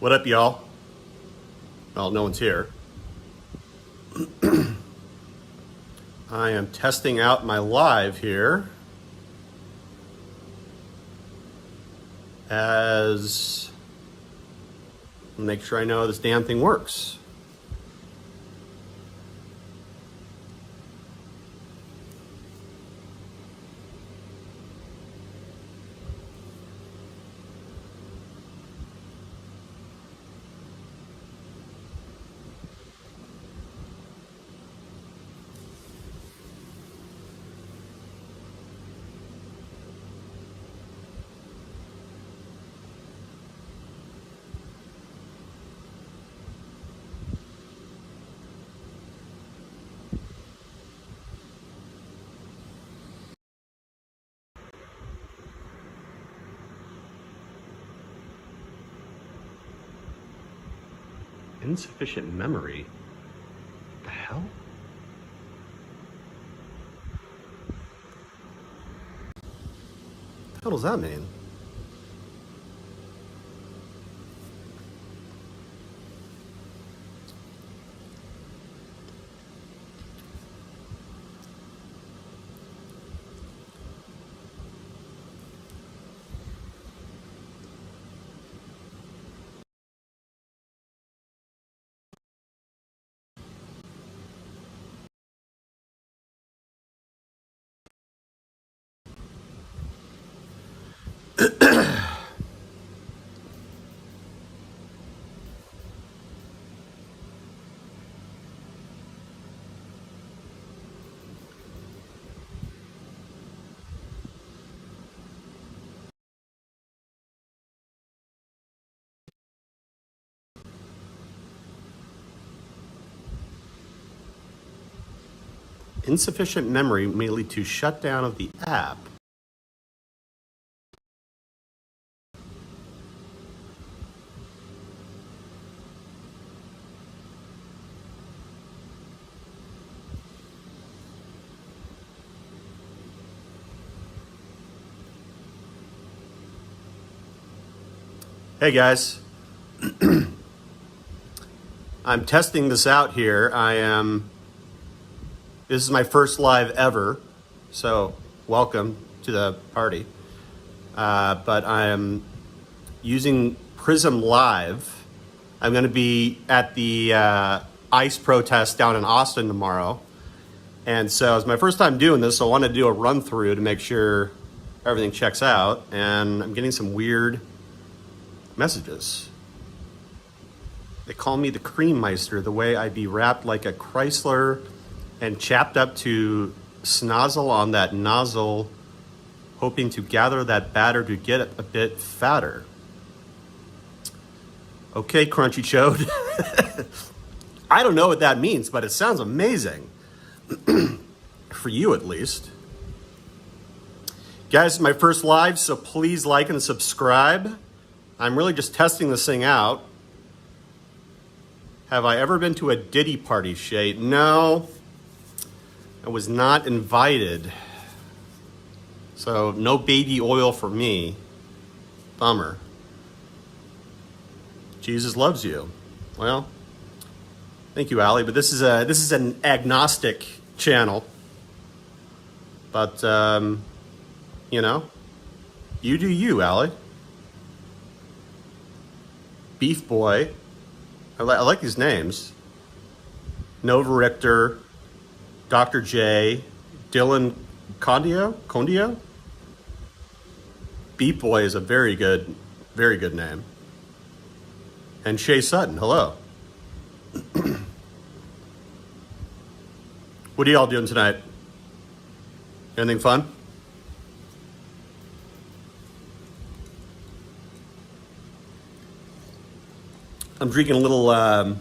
What up, y'all? Well, no one's here. I am testing out my live here as make sure I know this damn thing works. Insufficient memory? What the hell? What the hell does that mean? Insufficient memory may lead to shutdown of the app. Hey guys, I'm testing this out here. This is my first live ever, so welcome to the party. But I am using Prism Live. I'm going to be at the ICE protest down in Austin tomorrow. And so it's my first time doing this, so I want to do a run through to make sure everything checks out. And I'm getting some weird messages. They call me the Cream Meister, the way I be wrapped like a Chrysler and chapped up to snozzle on that nozzle, hoping to gather that batter to get a bit fatter. Okay, Crunchy Chode. I don't know what that means, but it sounds amazing. For you, at least. Guys, my first live, so please like and subscribe. I'm really just testing this thing out. Have I ever been to a Diddy party, Shay? No, I was not invited. So no baby oil for me. Bummer. Jesus loves you. Well, thank you, Allie. But this is an agnostic channel. But you know, you do you, Allie. Beef Boy. I like these names. Nova Richter, Dr. J, Dylan Condio? Beef Boy is a very good name. And Shay Sutton, hello. What are y'all doing tonight? Anything fun? I'm drinking a little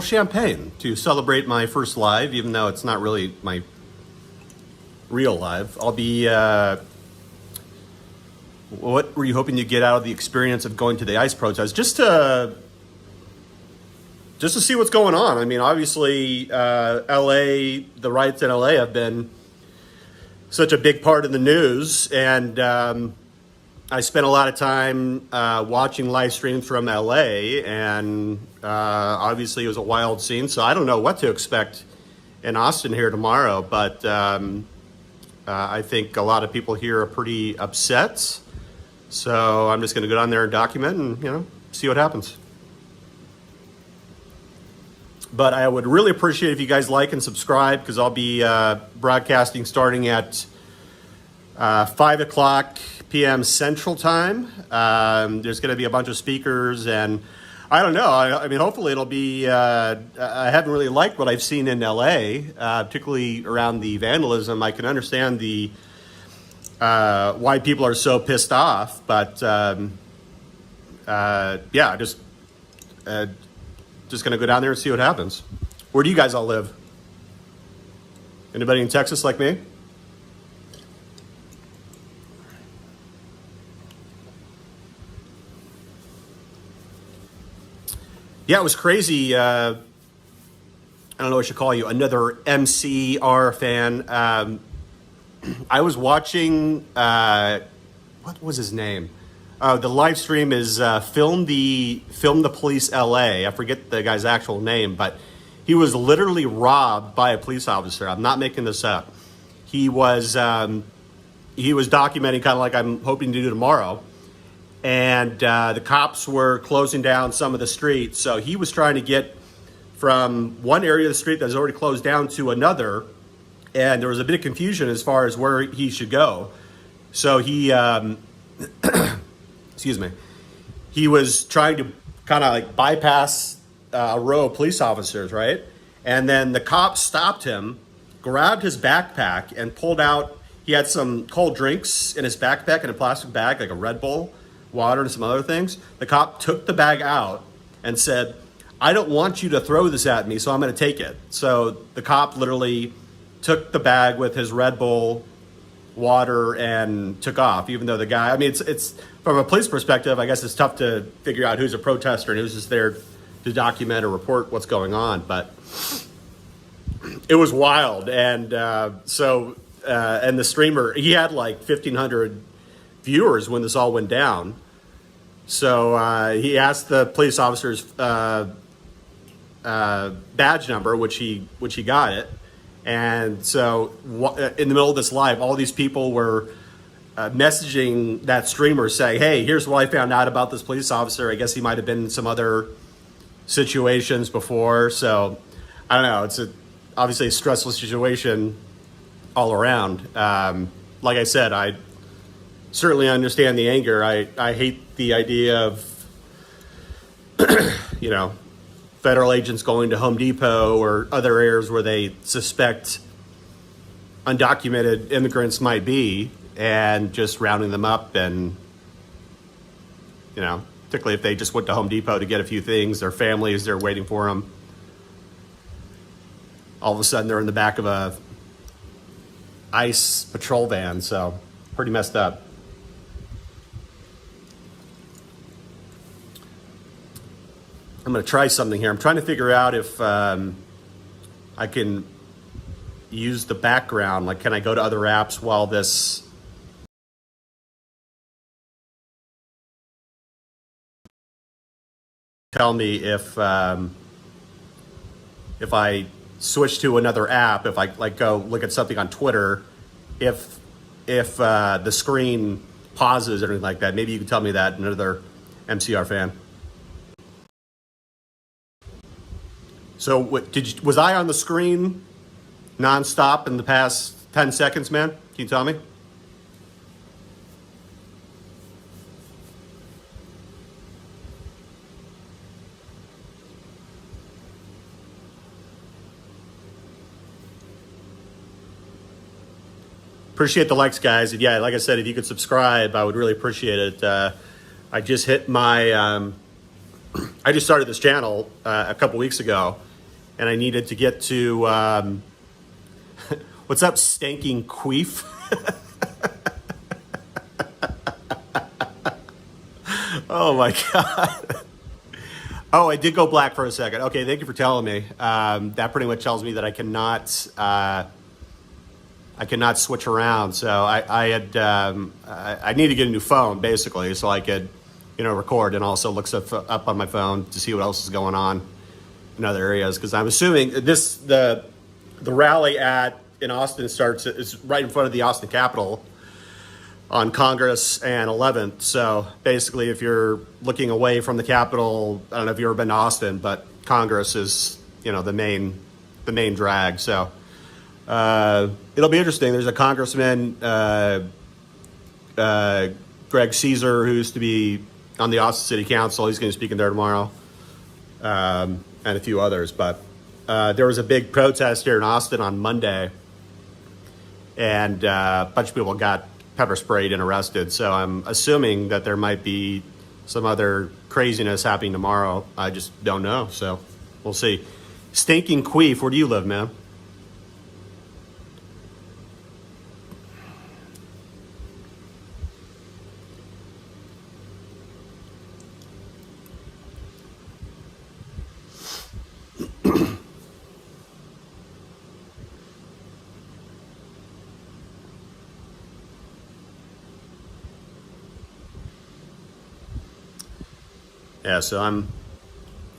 champagne to celebrate my first live, even though it's not really my real live. I'll be. What were you hoping to get out of the experience of going to the ICE protest? Just to see what's going on. I mean, obviously, LA, the riots in LA have been such a big part of the news, and I spent a lot of time watching live streams from LA, and obviously it was a wild scene. So I don't know what to expect in Austin here tomorrow, but I think a lot of people here are pretty upset. So I'm just going to go down there and document and, see what happens. But I would really appreciate if you guys like and subscribe, because I'll be broadcasting starting at 5 o'clock p.m. Central Time. There's going to be a bunch of speakers, and I don't know. I mean, hopefully it'll be, I haven't really liked what I've seen in LA, particularly around the vandalism. I can understand the why people are so pissed off, but yeah, just going to go down there and see what happens. Where do you guys all live? Anybody in Texas like me? Yeah, it was crazy. I don't know what I should call you, another MCR fan. I was watching, what was his name? The live stream is Film the Police LA. I forget the guy's actual name, but he was literally robbed by a police officer. I'm not making this up. He was documenting, kind of like I'm hoping to do tomorrow. And the cops were closing down some of the streets. So he was trying to get from one area of the street that was already closed down to another. And there was a bit of confusion as far as where he should go. So he, excuse me, he was trying to kind of like bypass a row of police officers, right? And then the cops stopped him, grabbed his backpack, and pulled out, he had some cold drinks in his backpack in a plastic bag, like a Red Bull, water, and some other things. The cop took the bag out and said, "I don't want you to throw this at me, so I'm going to take it." So the cop literally took the bag with his Red Bull, water, and took off, even though the guy, I mean, it's from a police perspective, I guess it's tough to figure out who's a protester and who's just there to document or report what's going on, but it was wild. And and the streamer, he had like 1,500 viewers when this all went down. So he asked the police officer's badge number, which he got it. And so in the middle of this live, all these people were messaging that streamer saying, "Hey, here's what I found out about this police officer. I guess he might have been in some other situations before." So I don't know. It's obviously a stressful situation all around. Like I said, I certainly understand the anger. I hate the idea of, federal agents going to Home Depot or other areas where they suspect undocumented immigrants might be, and just rounding them up. And, particularly if they just went to Home Depot to get a few things, their families, they're waiting for them. All of a sudden they're in the back of a ICE patrol van. So pretty messed up. I'm going to try something here. I'm trying to figure out if I can use the background. Like, can I go to other apps while this? Tell me if I switch to another app, if I go look at something on Twitter, if the screen pauses or anything like that. Maybe you can tell me that, another MCR fan. So was I on the screen nonstop in the past 10 seconds, man? Can you tell me? Appreciate the likes, guys. And yeah, like I said, if you could subscribe, I would really appreciate it. I just hit my, I just started this channel a couple weeks ago, and I needed to get to, what's up, Stanking Queef? Oh my God. Oh, I did go black for a second. Okay, thank you for telling me. That pretty much tells me that I cannot I cannot switch around. So I need to get a new phone basically, so I could, record and also look stuff up on my phone to see what else is going on in other areas. Because I'm assuming the rally in Austin is right in front of the Austin Capitol on Congress and 11th. So basically, if you're looking away from the Capitol, I don't know if you've ever been to Austin, but Congress is, the main drag. So it'll be interesting. There's a congressman, Greg Caesar, who used to be on the Austin City Council. He's going to be speaking there tomorrow, and a few others. But there was a big protest here in Austin on Monday, and a bunch of people got pepper sprayed and arrested. So I'm assuming that there might be some other craziness happening tomorrow. I just don't know. So we'll see. Stinking Queef, where do you live, man? Yeah, so I'm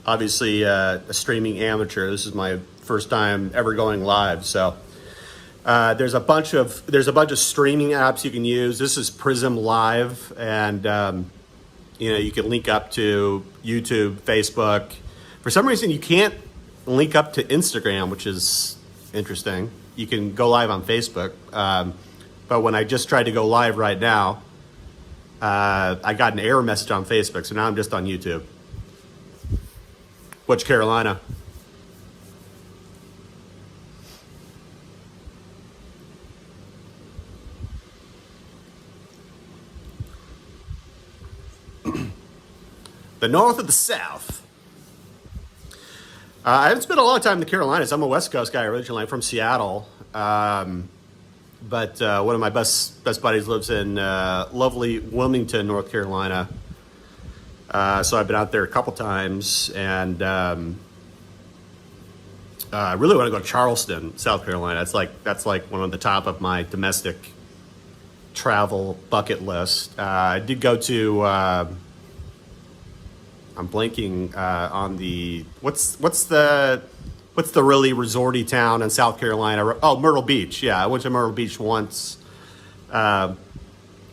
obviously a streaming amateur. This is my first time ever going live. So there's a bunch of streaming apps you can use. This is Prism Live, and you can link up to YouTube, Facebook. For some reason, you can't link up to Instagram, which is interesting. You can go live on Facebook, but when I just tried to go live right now, I got an error message on Facebook, so now I'm just on YouTube. Which Carolina? The North or the South? I haven't spent a long time in the Carolinas. I'm a West Coast guy originally. I'm from Seattle. But one of my best buddies lives in lovely Wilmington, North Carolina. So I've been out there a couple times, and I really want to go to Charleston, South Carolina. That's like one of the top of my domestic travel bucket list. I did go to. I'm blanking on the what's the really resorty town in South Carolina? Oh, Myrtle Beach. Yeah, I went to Myrtle Beach once back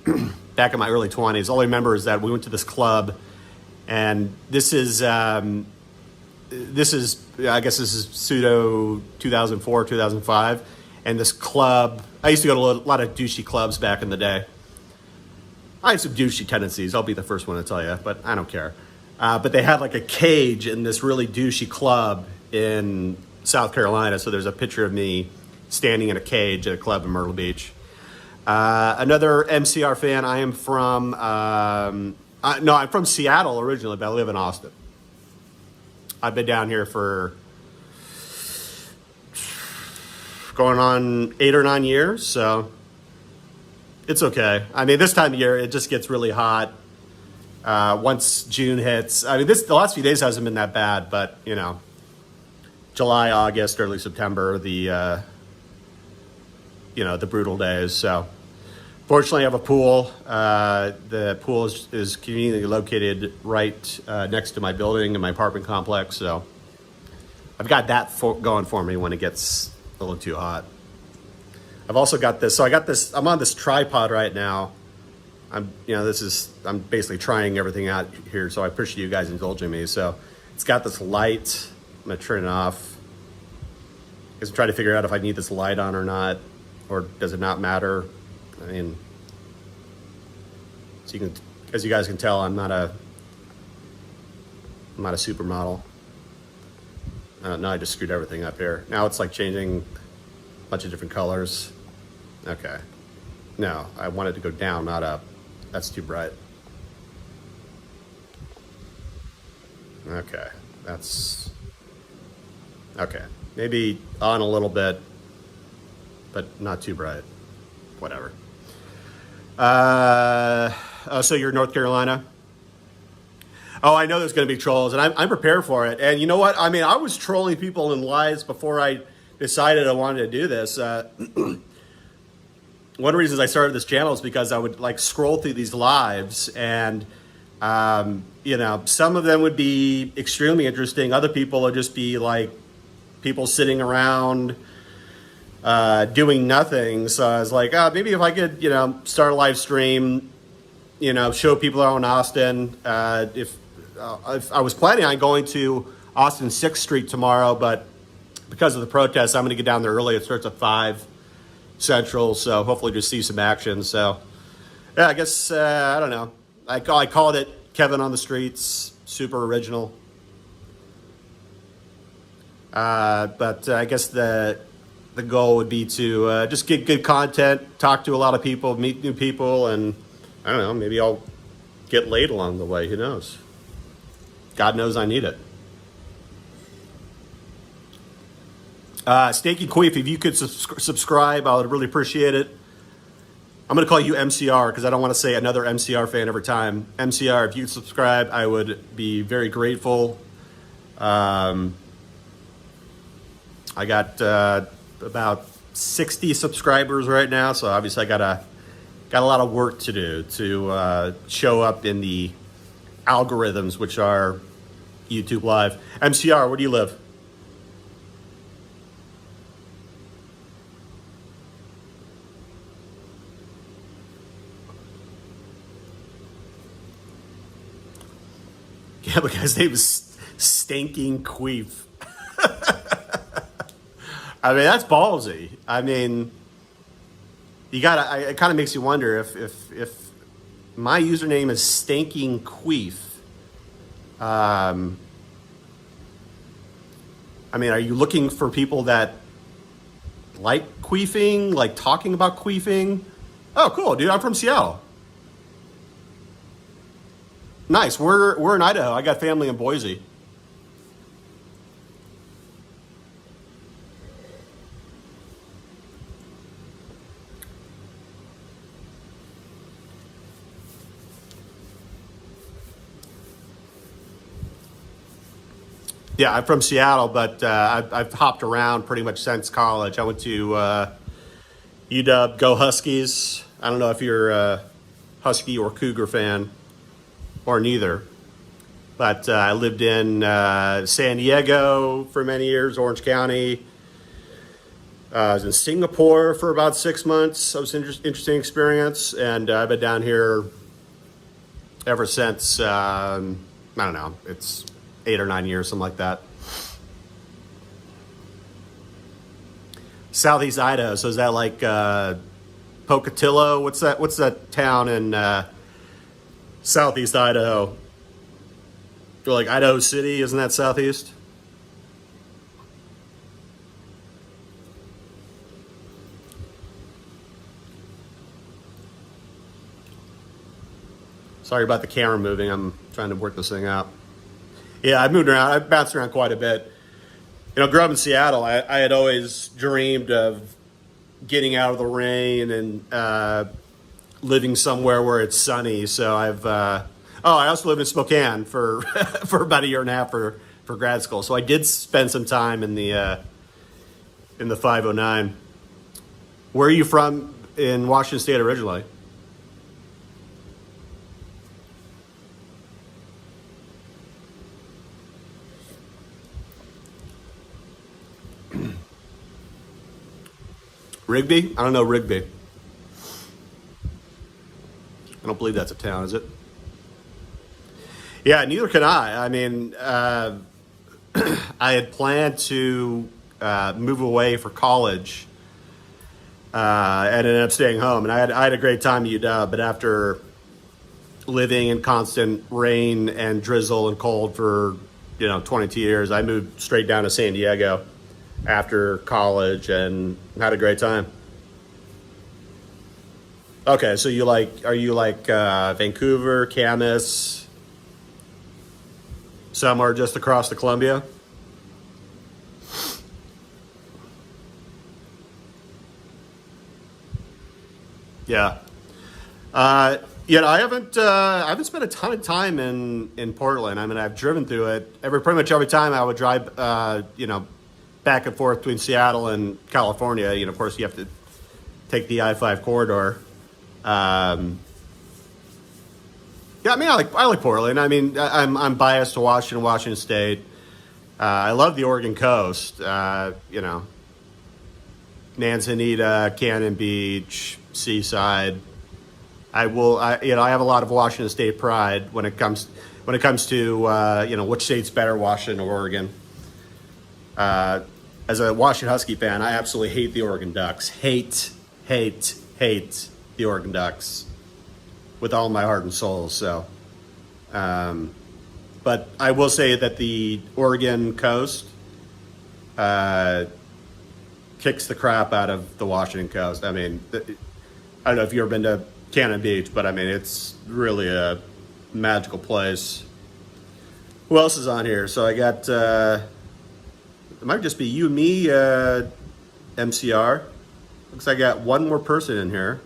in my early 20s. All I remember is that we went to this club, and this is I guess this is pseudo 2004, 2005. And this club, I used to go to a lot of douchey clubs back in the day. I have some douchey tendencies. I'll be the first one to tell you, but I don't care. But they had like a cage in this really douchey club in South Carolina. So there's a picture of me standing in a cage at a club in Myrtle Beach. Another MCR fan. I am from, I'm from Seattle originally, but I live in Austin. I've been down here for going on 8 or 9 years. So it's okay. I mean, this time of year, it just gets really hot. Once June hits, I mean, the last few days hasn't been that bad, but July, August, early September, the brutal days. So fortunately, I have a pool. The pool is conveniently located right next to my building and my apartment complex. So I've got that going for me when it gets a little too hot. I've also got this. So I'm on this tripod right now. I'm basically trying everything out here, so I appreciate you guys indulging me. So it's got this light. I'm gonna turn it off. I'm trying to figure out if I need this light on or not, or does it not matter? I mean, so as you guys can tell, I'm not a supermodel. No, I just screwed everything up here. Now it's like changing a bunch of different colors. Okay. No, I want it to go down, not up. That's too bright. Okay, okay. Maybe on a little bit, but not too bright. Whatever. So you're North Carolina? Oh, I know there's going to be trolls, and I'm prepared for it. And you know what? I mean, I was trolling people in lives before I decided I wanted to do this. one of the reasons I started this channel is because I would like scroll through these lives, and some of them would be extremely interesting. Other people would just be like people sitting around doing nothing. So I was like, maybe if I could, start a live stream, show people around Austin. If I was planning on going to Austin 6th Street tomorrow, but because of the protests, I'm going to get down there early. It starts at 5 Central, so hopefully just see some action. So, yeah, I guess, I don't know. I called it Kevin on the Streets, super original. But I guess the goal would be to just get good content, talk to a lot of people, meet new people, and I don't know, maybe I'll get laid along the way. Who knows? God knows I need it. Stakey Queef, if you could subscribe, I would really appreciate it. I'm going to call you MCR because I don't want to say another MCR fan every time. MCR, if you could subscribe, I would be very grateful. I got about 60 subscribers right now, so obviously I got a lot of work to do to show up in the algorithms, which are YouTube Live. MCR, where do you live? Yeah, the guy's name is Stinking Queef. I mean, that's ballsy. I mean, it kind of makes you wonder if my username is Stinking Queef. I mean, are you looking for people that like queefing, like talking about queefing? Oh, cool, dude. I'm from Seattle. Nice. We're in Idaho. I got family in Boise. Yeah, I'm from Seattle, but I've hopped around pretty much since college. I went to UW, go Huskies. I don't know if you're a Husky or Cougar fan, or neither. But I lived in San Diego for many years, Orange County. I was in Singapore for about 6 months. It was an interesting experience, and I've been down here ever since, I don't know, it's 8 or 9 years, something like that. Southeast Idaho, so is that like Pocatello? What's that town in Southeast Idaho? Or like Idaho City, isn't that southeast? Sorry about the camera moving. I'm trying to work this thing out. Yeah, I've moved around. I've bounced around quite a bit. Grew up in Seattle. I had always dreamed of getting out of the rain and living somewhere where it's sunny. So I also lived in Spokane for for about a year and a half for grad school. So I did spend some time in the 509. Where are you from in Washington State originally? Rigby? I don't know Rigby. I don't believe that's a town, is it? Yeah, neither can I. I mean, I had planned to move away for college and ended up staying home. And I had a great time at UW, but after living in constant rain and drizzle and cold for 22 years, I moved straight down to San Diego after college and had a great time. Okay, so are you like Vancouver, Camas, somewhere just across the Columbia? Yeah. I haven't spent a ton of time in Portland. I mean, I've driven through it pretty much every time I would drive, back and forth between Seattle and California. Of course, you have to take the I-5 corridor. Yeah, I mean, I like Portland. I mean, I'm biased to Washington State. I love the Oregon coast. You know, Manzanita, Cannon Beach, Seaside. I have a lot of Washington State pride when it comes to which state's better, Washington or Oregon. As a Washington Husky fan, I absolutely hate the Oregon Ducks. Hate the Oregon Ducks with all my heart and soul. So, but I will say that the Oregon coast kicks the crap out of the Washington coast. I mean, I don't know if you've ever been to Cannon Beach, but I mean, it's really a magical place. Who else is on here? So I got, it might just be you and me, MCR. Looks like I got one more person in here.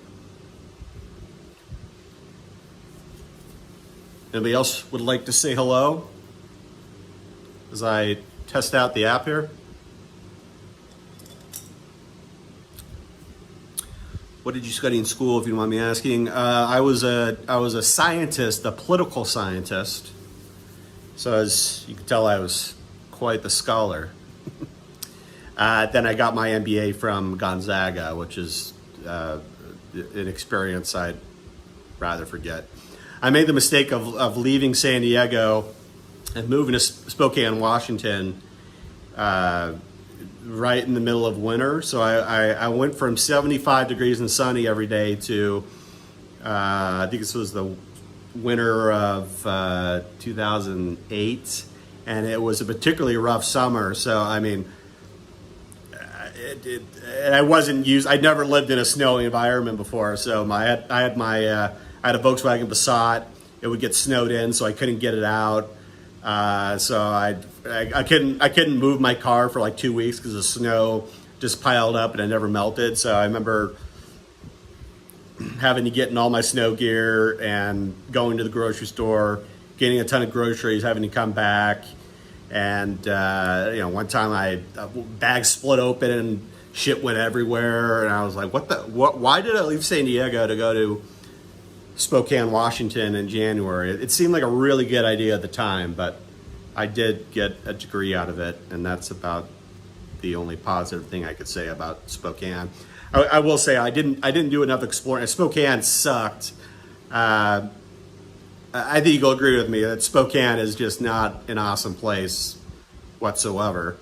Anybody else would like to say hello as I test out the app here? What did you study in school, if you don't mind me asking? I was a scientist, a political scientist. So as you can tell, I was quite the scholar. Then I got my MBA from Gonzaga, which is an experience I'd rather forget. I made the mistake of leaving San Diego and moving to Spokane, Washington, right in the middle of winter. So I went from 75 degrees and sunny every day to, I think this was the winter of 2008. And it was a particularly rough summer. So, I mean, I'd never lived in a snowy environment before. So I had a Volkswagen Passat. It would get snowed in, so I couldn't get it out. So I couldn't move my car for like 2 weeks because the snow just piled up and it never melted. So I remember having to get in all my snow gear and going to the grocery store, getting a ton of groceries, having to come back. And one time a bag split open and shit went everywhere. And I was like, why did I leave San Diego to go to Spokane, Washington in January? It seemed like a really good idea at the time, but I did get a degree out of it, and that's about the only positive thing I could say about Spokane. I will say I didn't do enough exploring. Spokane sucked. I think you'll agree with me that Spokane is just not an awesome place whatsoever.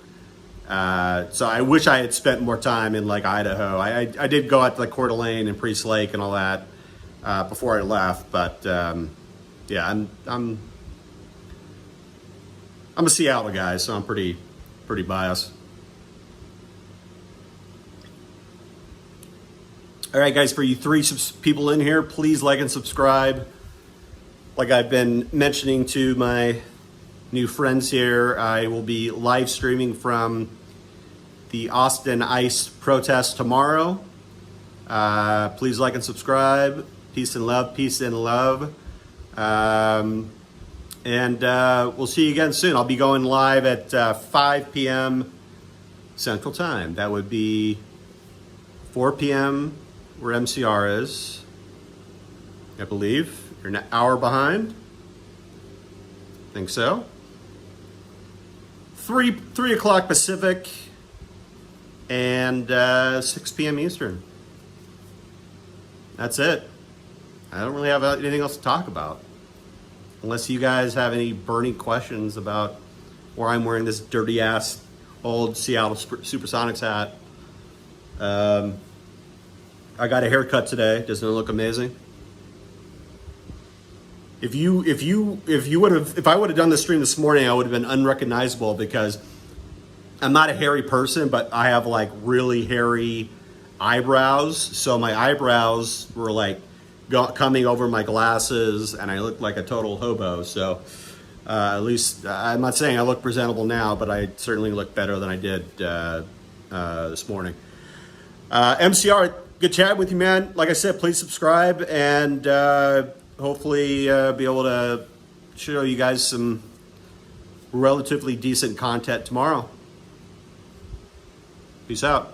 So I wish I had spent more time in like Idaho. I did go out to like Coeur d'Alene and Priest Lake and all that before I left, but yeah, I'm a Seattle guy, so I'm pretty biased. All right, guys, for you three people in here, please like and subscribe. Like I've been mentioning to my new friends here, I will be live streaming from the Austin ICE protest tomorrow. Please like and subscribe. Peace and love, peace and love. And we'll see you again soon. I'll be going live at 5 p.m. Central Time. That would be 4 p.m. where MCR is, I believe. You're an hour behind. I think so. 3 o'clock Pacific and 6 p.m. Eastern. That's it. I don't really have anything else to talk about. Unless you guys have any burning questions about why I'm wearing this dirty ass old Seattle Supersonics hat. I got a haircut today. Doesn't it look amazing? If I would have done this stream this morning, I would have been unrecognizable because I'm not a hairy person, but I have like really hairy eyebrows. So my eyebrows were like coming over my glasses, and I looked like a total hobo. So at least I'm not saying I look presentable now, but I certainly look better than I did this morning. MCR, good chat with you, man. Like I said, please subscribe and hopefully be able to show you guys some relatively decent content tomorrow. Peace out.